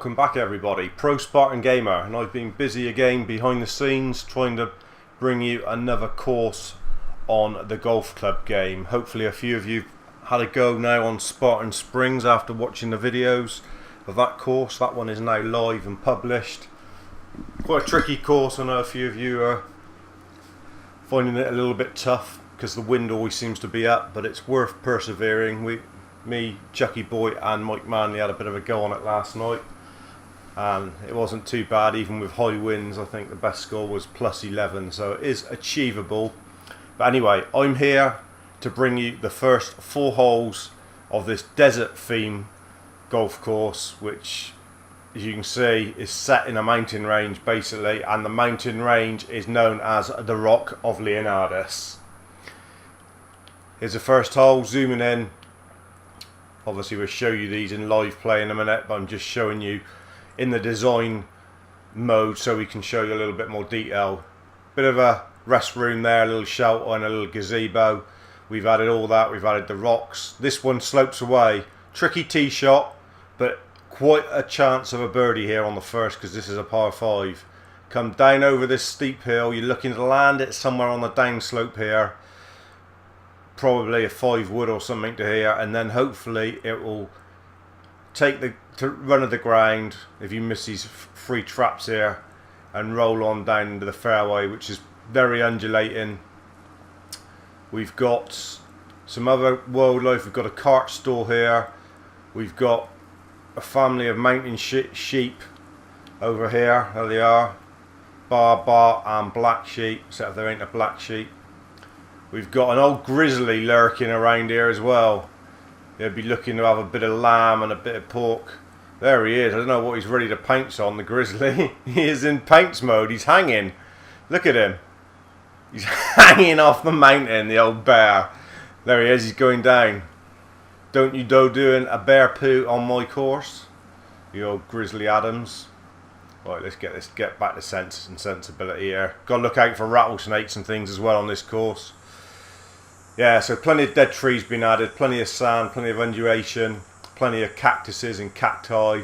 welcome back everybody. TheProSpartanGamer, and I've been busy again behind the scenes trying to bring you another course on the golf club game. Hopefully a few of you had a go now on Spartan Springs after watching the videos of that course. That one is now live and published. Quite a tricky course. I know a few of you are finding it a little bit tough because the wind always seems to be up, but it's worth persevering. Me, Chucky Boy and Mike Manley had a bit of a go on it last night, and it wasn't too bad. Even with high winds, I think the best score was +11, so it is achievable. But anyway, I'm here to bring you the first 4 holes of this desert theme golf course, which, as you can see, is set in a mountain range basically, and the mountain range is known as the ROCK of LEONADIS. Here's the first hole, zooming in. Obviously we'll show you these in live play in a minute, but I'm just showing you in the design mode so we can show you a little bit more detail. Bit of a rest room there, a little shelter and a little gazebo. We've added all that, we've added the rocks. This one slopes away. Tricky tee shot, but quite a chance of a birdie here on the first because this is a par 5. Come down over this steep hill, you're looking to land it somewhere on the downslope here. Probably a 5 wood or something to here, and then hopefully it will take the run of the ground if you miss these 3 traps here and roll on down into the fairway, which is very undulating. We've got some other wildlife. We've got a cart store here. We've got a family of mountain sheep over here. There they are, bar and black sheep, except if there ain't a black sheep. We've got an old grizzly lurking around here as well. He'll be looking to have a bit of lamb and a bit of pork. There he is. I don't know what he's ready to pounce on, the grizzly. He is in pounce mode. He's hanging. Look at him. He's hanging off the mountain, the old bear. There he is. He's going down. Don't you go doing a bear poo on my course, the old Grizzly Adams. Right, let's get back to sense and sensibility here. Got to look out for rattlesnakes and things as well on this course. Yeah, so plenty of dead trees been added, plenty of sand, plenty of undulation, plenty of cactuses and cacti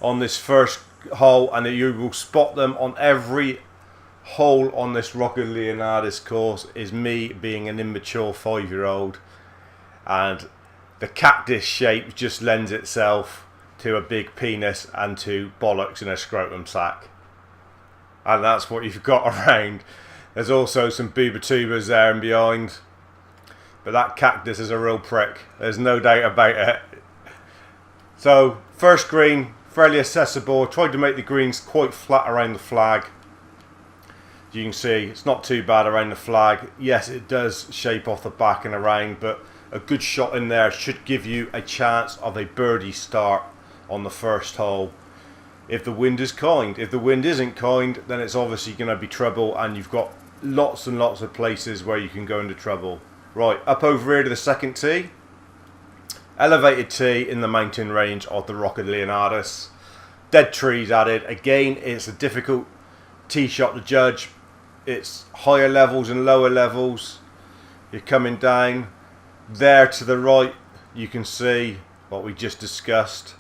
on this first hole, and you will spot them on every hole on this ROCK of LEONADIS course. Is me being an immature 5-year-old, and the cactus shape just lends itself to a big penis and to bollocks in a scrotum sack, and that's what you've got around. There's also some booba-tubas there and behind, but that cactus is a real prick. There's no doubt about it. So first green, fairly accessible. Tried to make the greens quite flat around the flag. As you can see, it's not too bad around the flag. Yes, it does shape off the back and around, but a good shot in there should give you a chance of a birdie start on the first hole, if the wind is kind. If the wind isn't kind, then it's obviously going to be trouble, and you've got lots and lots of places where you can go into trouble. Right, up over here to the second tee. Elevated tee in the mountain range of the ROCK of LEONADIS. Dead trees added. Again, it's a difficult tee shot to judge. It's higher levels and lower levels. You're coming down. There to the right, you can see what we just discussed.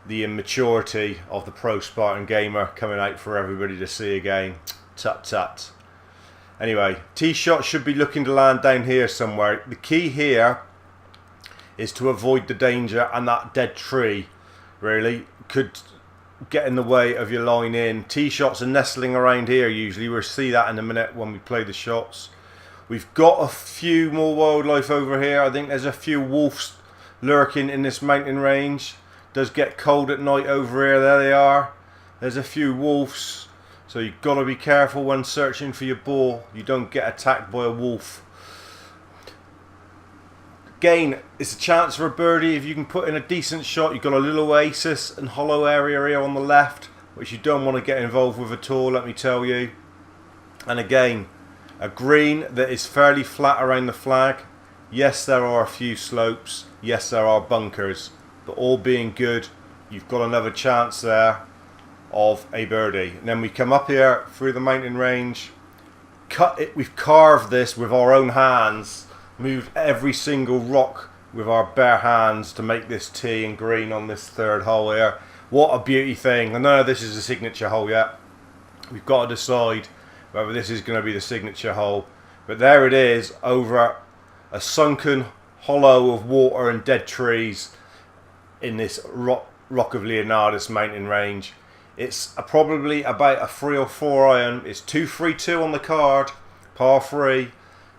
The immaturity of the TheProSpartanGamer coming out for everybody to see again. Tut tut. Anyway, tee shot should be looking to land down here somewhere. The key here is to avoid the danger, and that dead tree really could get in the way of your line in. Tee shots are nestling around here usually. We'll see that in a minute when we play the shots. We've got a few more wildlife over here. I think there's a few wolves lurking in this mountain range. Does get cold at night over here. There they are. There's a few wolves, so you've got to be careful when searching for your ball. You don't get attacked by a wolf. Again, it's a chance for a birdie if you can put in a decent shot. You've got a little oasis and hollow area here on the left, which you don't want to get involved with at all, let me tell you. And again, a green that is fairly flat around the flag. Yes, there are a few slopes. Yes, there are bunkers. But all being good, you've got another chance there of a birdie. And then we come up here through the mountain range, cut it. We've carved this with our own hands, moved every single rock with our bare hands to make this tee and green on this third hole here. What a beauty thing. I know this is a signature hole yet. We've got to decide whether this is going to be the signature hole. But there it is, over a sunken hollow of water and dead trees in this rock of Leonadis mountain range. It's probably about a 3 or 4 iron. It's 232 on the card, par 3,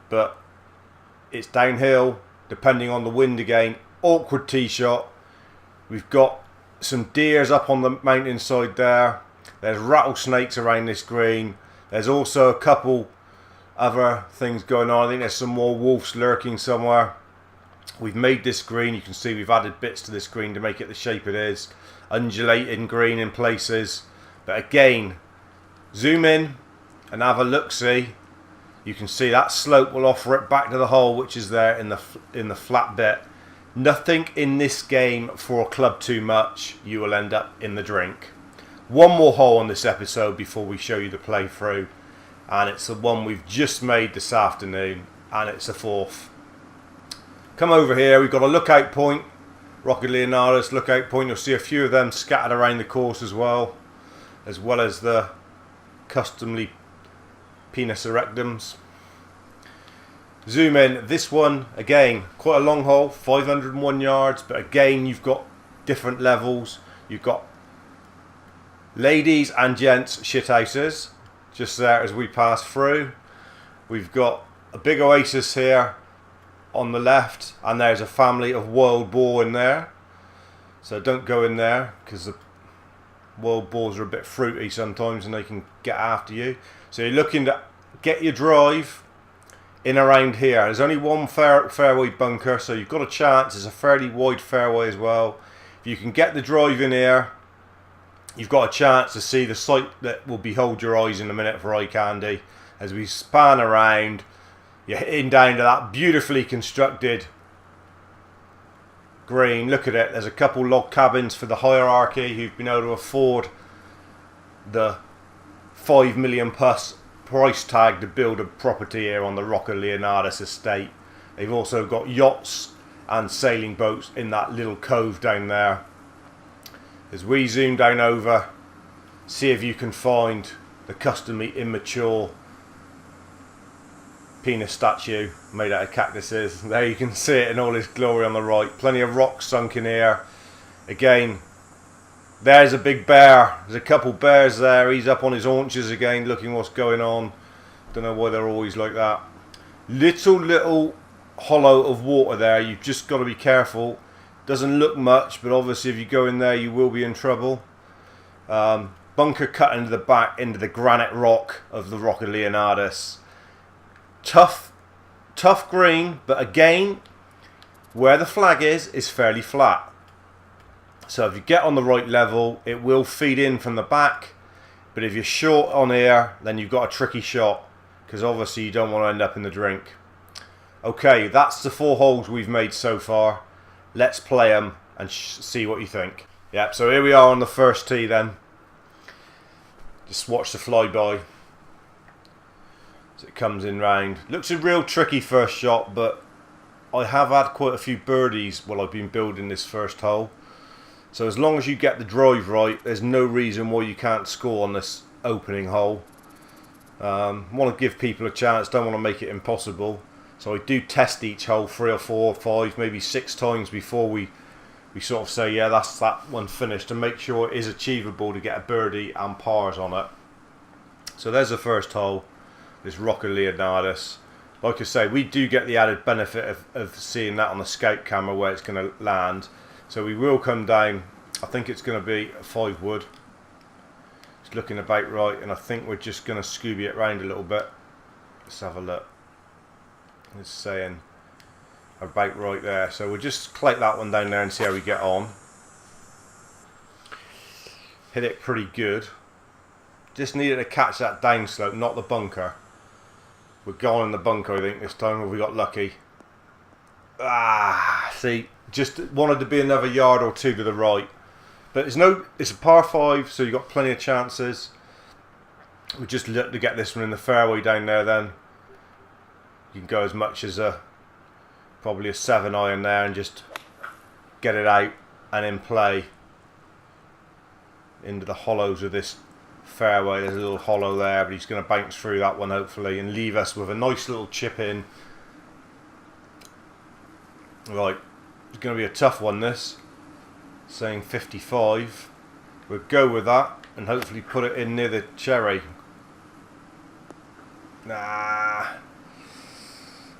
but it's downhill depending on the wind again. Awkward tee shot. We've got some deers up on the mountainside there. There's rattlesnakes around this green. There's also a couple other things going on. I think there's some more wolves lurking somewhere. We've made this green. You can see we've added bits to this green to make it the shape it is. Undulating green in places. But again, zoom in and have a look-see. You can see that slope will offer it back to the hole, which is there in the flat bit. Nothing in this game for a club too much. You will end up in the drink. One more hole on this episode before we show you the playthrough, and it's the one we've just made this afternoon, and it's the 4th. Come over here. We've got a lookout point, Rock of Leonadis lookout point. You'll see a few of them scattered around the course as well as the customly penis erectums. Zoom in. This one, again, quite a long hole, 501 yards, but again, you've got different levels. You've got ladies and gents shithouses just there as we pass through. We've got a big oasis here on the left, and there's a family of wild boar in there. So don't go in there, because the wild boars are a bit fruity sometimes and they can get after you. So you're looking to get your drive in around here. There's only one fairway bunker, so you've got a chance. It's a fairly wide fairway as well. If you can get the drive in here, you've got a chance to see the sight that will behold your eyes in a minute for eye candy. As we span around, you're hitting down to that beautifully constructed green. Look at it. There's a couple log cabins for the hierarchy who've been able to afford the 5 million plus price tag to build a property here on the Rock of Leonadis estate. They've also got yachts and sailing boats in that little cove down there. As we zoom down over, see if you can find the customly immature penis statue made out of cactuses. There you can see it in all its glory on the right. Plenty of rocks sunk in here. Again, there's a big bear. There's a couple bears there. He's up on his haunches again, looking what's going on. Don't know why they're always like that. Little hollow of water there. You've just got to be careful. Doesn't look much, but obviously if you go in there you will be in trouble. Bunker cut into the back, into the granite rock of the Rock of Leonadis. Tough green, but again, where the flag is fairly flat. So if you get on the right level, it will feed in from the back. But if you're short on here, then you've got a tricky shot, because obviously you don't want to end up in the drink. Okay, that's the 4 holes we've made so far. Let's play them and see what you think. Yep, so here we are on the first tee then. Just watch the flyby as it comes in round. Looks a real tricky first shot, but I have had quite a few birdies while I've been building this first hole. So as long as you get the drive right, there's no reason why you can't score on this opening hole. Want to give people a chance, don't want to make it impossible. So I do test each hole 3 or 4 or 5, maybe 6 times before we sort of say, yeah, that's that one finished, to make sure it is achievable to get a birdie and pars on it. So there's the first hole, this Rock of Leonadis. Like I say, we do get the added benefit of seeing that on the scout camera where it's going to land. So we will come down, I think it's going to be a 5 wood. It's looking about right, and I think we're just going to Scooby it round a little bit. Let's have a look. It's saying about right there. So we'll just click that one down there and see how we get on. Hit it pretty good. Just needed to catch that downslope, not the bunker. We're going in the bunker, I think, this time, or we got lucky. See, just wanted to be another yard or 2 to the right. But it's a par 5, so you've got plenty of chances. We just look to get this one in the fairway down there then. You can go as much as probably a 7 iron there and just get it out and in play. into the hollows of this fairway. There's a little hollow there, but he's going to bounce through that one hopefully and leave us with a nice little chip in. Right, it's going to be a tough one this. Saying 55. We'll go with that and hopefully put it in near the cherry. Nah.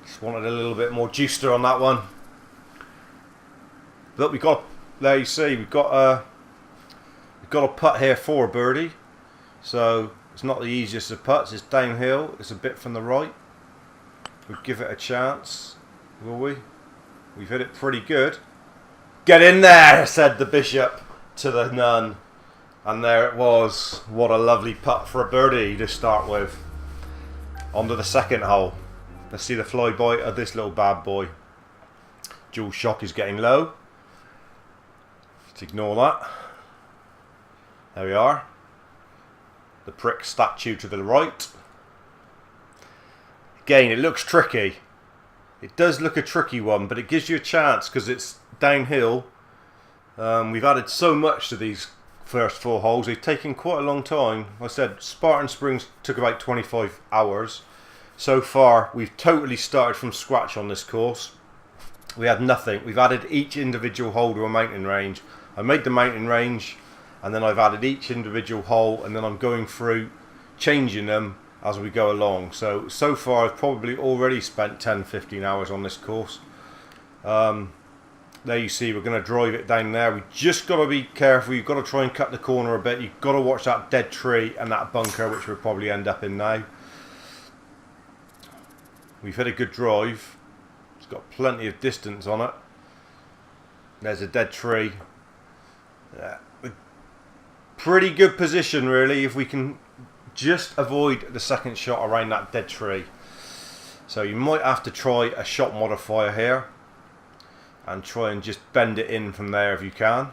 Just wanted a little bit more juicer on that one. Look, we got, there you see, we've got a putt here for a birdie. So it's not the easiest of putts. It's downhill. It's a bit from the right. We'll give it a chance, will we? We've hit it pretty good. Get in there, said the bishop to the nun. And there it was. What a lovely putt for a birdie to start with. On to the second hole. Let's see the flyby of this little bad boy. Dual shock is getting low. Let's ignore that. There we are. The prick statue to the right. Again, it looks tricky. It does look a tricky one, but it gives you a chance because it's downhill. We've added so much to these first 4 holes. They've taken quite a long time. Like I said, Spartan Springs took about 25 hours. So far, we've totally started from scratch on this course. We had nothing. We've added each individual hole to a mountain range. I made the mountain range, and then I've added each individual hole, and then I'm going through changing them as we go along. So far I've probably already spent 10-15 hours on this course. There you see, we're going to drive it down there. We just got to be careful. You've got to try and cut the corner a bit. You've got to watch that dead tree and that bunker, which we'll probably end up in now. We've hit a good drive. It's got plenty of distance on it. There's a dead tree. Yeah. Pretty good position really if we can just avoid the second shot around that dead tree. So you might have to try a shot modifier here and try and just bend it in from there if you can.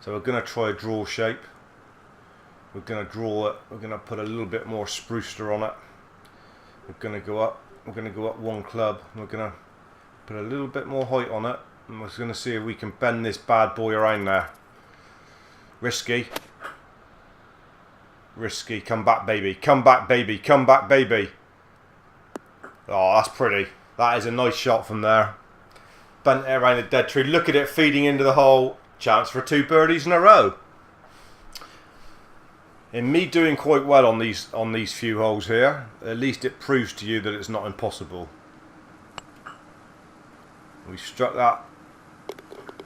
So we're going to try a draw shape. We're going to draw it. We're going to put a little bit more sprucer on it. We're going to go up. We're going to go up 1 club. We're going to put a little bit more height on it. And we're going to see if we can bend this bad boy around there. Risky. Risky. Come back, baby. Come back, baby. Come back, baby. Oh, that's pretty. That is a nice shot from there. Bent it around the dead tree. Look at it feeding into the hole. Chance for 2 birdies in a row. In me doing quite well on these few holes here, at least it proves to you that it's not impossible. We struck that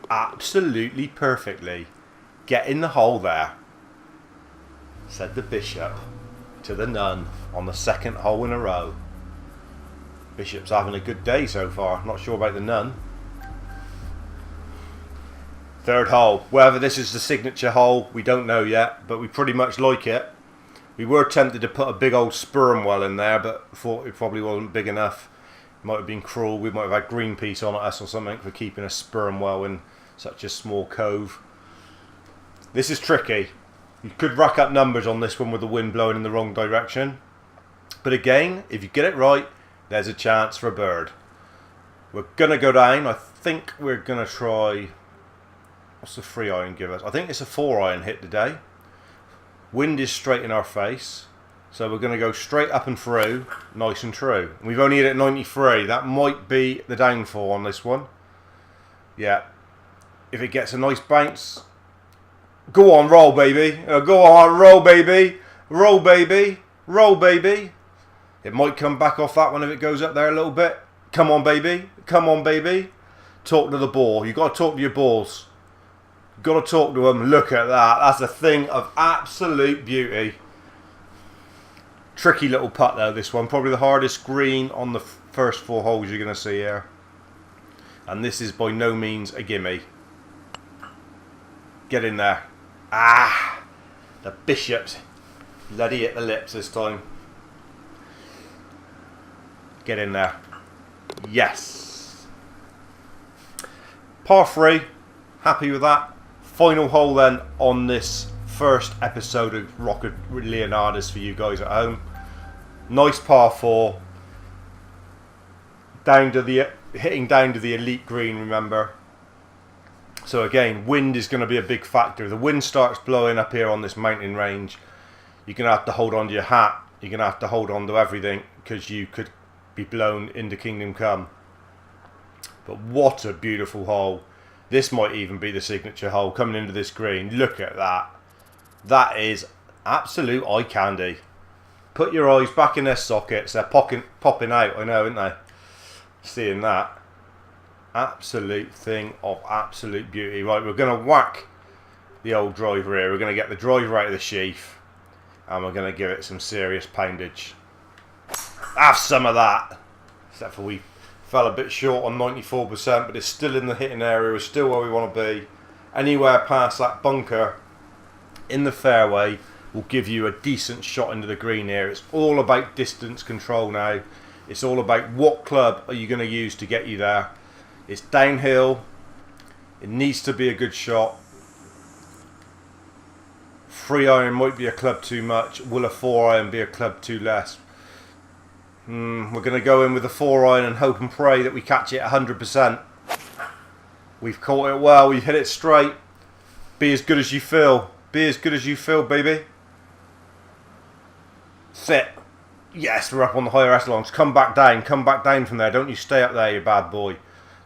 absolutely perfectly. Get in the hole there, said the bishop to the nun on the 2nd hole in a row. Bishop's having a good day so far. Not sure about the nun. 3rd hole. Whether this is the signature hole, we don't know yet, but we pretty much like it. We were tempted to put a big old sperm well in there, but thought it probably wasn't big enough. It might have been cruel. We might have had Greenpeace on us or something for keeping a sperm well in such a small cove. This is tricky. You could rack up numbers on this one with the wind blowing in the wrong direction. But again, if you get it right, there's a chance for a bird. We're going to go down. I think we're going to try... What's the 3 iron give us? I think it's a 4 iron hit today. Wind is straight in our face. So we're going to go straight up and through, nice and true. We've only hit at 93. That might be the downfall on this one. Yeah. If it gets a nice bounce... Go on, roll, baby. Go on, roll, baby. Roll, baby. Roll, baby. It might come back off that one if it goes up there a little bit. Come on, baby. Come on, baby. Talk to the ball. You've got to talk to your balls. You've got to talk to them. Look at that. That's a thing of absolute beauty. Tricky little putt, though, this one. Probably the hardest green on the first 4 holes you're going to see here. And this is by no means a gimme. Get in there. Ah! The bishop's bloody at the lips this time. Get in there. Yes. Par 3. Happy with that. Final hole then on this first episode of Rock of Leonadis for you guys at home. Nice par 4. Down to the hitting down to the elite green, remember. So again, wind is going to be a big factor. If the wind starts blowing up here on this mountain range, you're going to have to hold on to your hat. You're going to have to hold on to everything, because you could be blown into Kingdom Come. But what a beautiful hole. This might even be the signature hole coming into this green. Look at that. That is absolute eye candy. Put your eyes back in their sockets. They're popping out, I know, aren't they? Seeing that. Absolute thing of absolute beauty. Right, we're going to whack the old driver here. We're going to get the driver out of the sheath, and we're going to give it some serious poundage. Have some of that. Except for we fell a bit short on 94%, but it's still in the hitting area. We're still where we want to be. Anywhere past that bunker in the fairway will give you a decent shot into the green here. It's all about distance control now. It's all about what club are you going to use to get you there. It's downhill. It needs to be a good shot. 3-iron might be a club too much. Will a 4-iron be a club too less? We're going to go in with a 4-iron and hope and pray that we catch it 100%. We've caught it well. We've hit it straight. Be as good as you feel. Be as good as you feel, baby. Sit. Yes, we're up on the higher echelons. Come back down. Come back down from there. Don't you stay up there, you bad boy.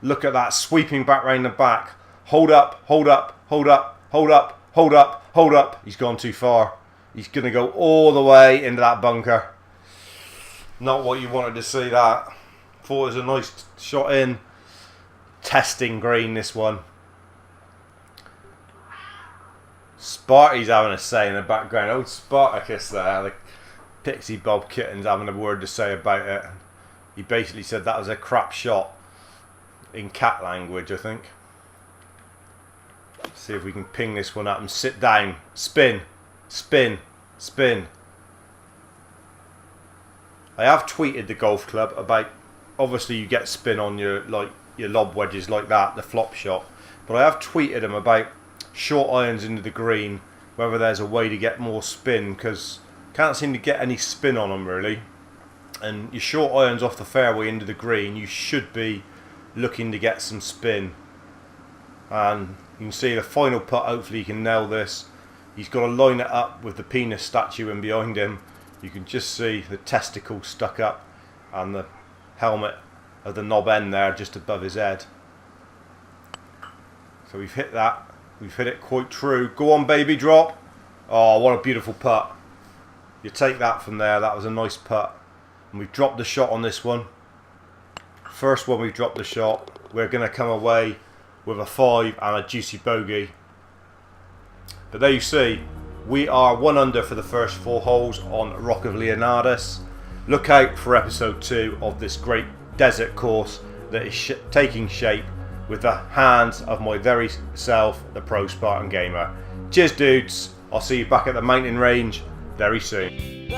Look at that, sweeping back round the back. Hold up, hold up, hold up, hold up, hold up, hold up. He's gone too far. He's going to go all the way into that bunker. Not what you wanted to see, that. Thought it was a nice shot in. Testing green, this one. Sparty's having a say in the background. Old Spartacus there, the Pixie Bob Kitten's having a word to say about it. He basically said that was a crap shot. In cat language, I think. See if we can ping this one up and sit down. Spin, spin, spin. I have tweeted the golf club about, obviously you get spin on your lob wedges like that, the flop shot. But I have tweeted them about short irons into the green, whether there's a way to get more spin, because can't seem to get any spin on them really. And your short irons off the fairway into the green, you should be looking to get some spin. And you can see the final putt, hopefully he can nail this. He's got to line it up with the penis statue in behind him. You can just see the testicle stuck up and the helmet of the knob end there just above his head. So we've hit that. We've hit it quite true. Go on, baby, drop. Oh, what a beautiful putt. You take that from there. That was a nice putt. And we've dropped the shot on this one. First one we've dropped the shot. We're going to come away with a 5 and a juicy bogey. But there you see, we are 1 under for the first 4 holes on Rock of LEONADIS. Look out for episode 2 of this great desert course that is taking shape with the hands of my very self, the Pro Spartan Gamer. Cheers dudes, I'll see you back at the mountain range very soon.